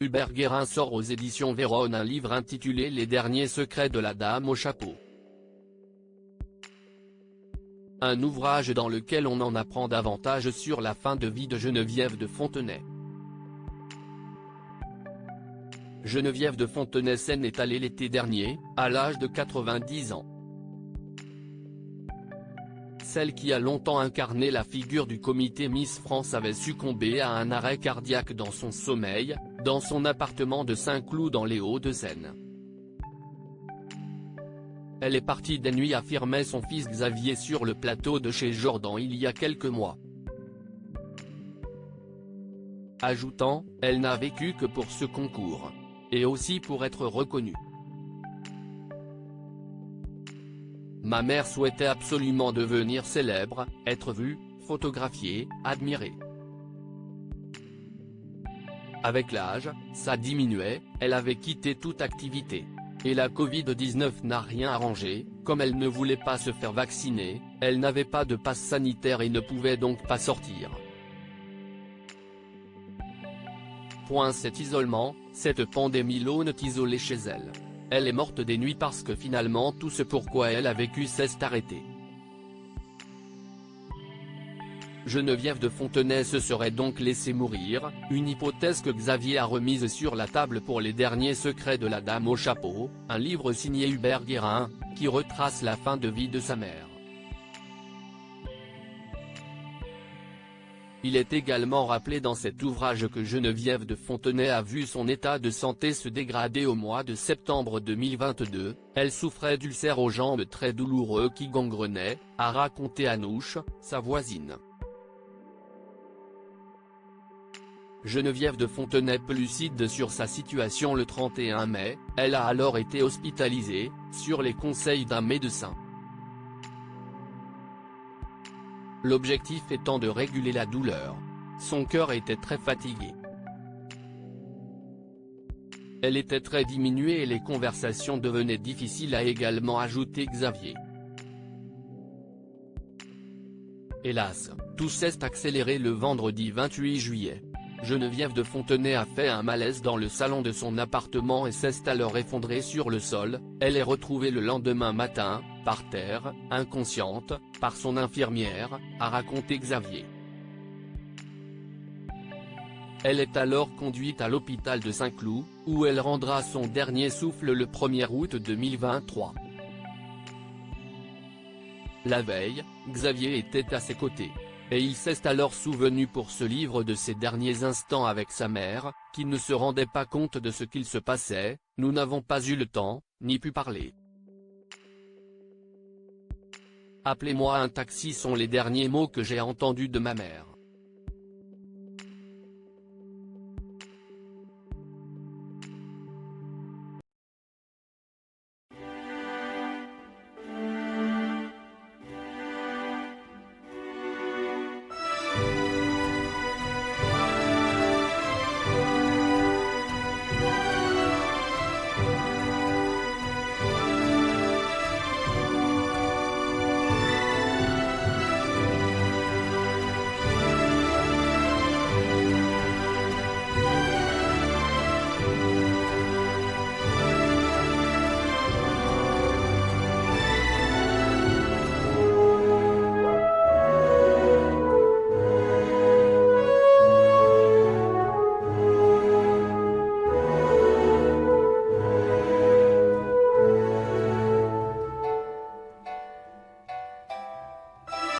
Hubert Guérin sort aux éditions Vérone un livre intitulé Les derniers secrets de la Dame au chapeau. Un ouvrage dans lequel on en apprend davantage sur la fin de vie de Geneviève de Fontenay. Geneviève de Fontenay s'en est allée l'été dernier, à l'âge de 90 ans. Celle qui a longtemps incarné la figure du comité Miss France avait succombé à un arrêt cardiaque dans son sommeil, dans son appartement de Saint-Cloud dans les Hauts-de-Seine. Elle est partie des nuits, affirmait son fils Xavier sur le plateau de chez Jordan il y a quelques mois. Ajoutant, elle n'a vécu que pour ce concours. Et aussi pour être reconnue. Ma mère souhaitait absolument devenir célèbre, être vue, photographiée, admirée. Avec l'âge, ça diminuait, elle avait quitté toute activité. Et la Covid-19 n'a rien arrangé, comme elle ne voulait pas se faire vacciner, elle n'avait pas de passe sanitaire et ne pouvait donc pas sortir. Cet isolement, cette pandémie l'ont isolée chez elle. Elle est morte des nuits parce que finalement tout ce pourquoi elle a vécu s'est arrêté. Geneviève de Fontenay se serait donc laissée mourir, une hypothèse que Xavier a remise sur la table pour Les derniers secrets de la Dame au chapeau, un livre signé Hubert Guérin, qui retrace la fin de vie de sa mère. Il est également rappelé dans cet ouvrage que Geneviève de Fontenay a vu son état de santé se dégrader au mois de septembre 2022, elle souffrait d'ulcères aux jambes très douloureux qui gangrenaient, a raconté Anouche, sa voisine. Geneviève de Fontenay peu lucide sur sa situation le 31 mai, elle a alors été hospitalisée, sur les conseils d'un médecin. L'objectif étant de réguler la douleur. Son cœur était très fatigué. Elle était très diminuée et les conversations devenaient difficiles, a également ajouté Xavier. Hélas, tout s'est accéléré le vendredi 28 juillet. Geneviève de Fontenay a fait un malaise dans le salon de son appartement et s'est alors effondrée sur le sol. Elle est retrouvée le lendemain matin, par terre, inconsciente, par son infirmière, a raconté Xavier. Elle est alors conduite à l'hôpital de Saint-Cloud, où elle rendra son dernier souffle le 1er août 2023. La veille, Xavier était à ses côtés. Et il s'est alors souvenu pour ce livre de ses derniers instants avec sa mère, qui ne se rendait pas compte de ce qu'il se passait. Nous n'avons pas eu le temps, ni pu parler. Appelez-moi un taxi sont les derniers mots que j'ai entendus de ma mère.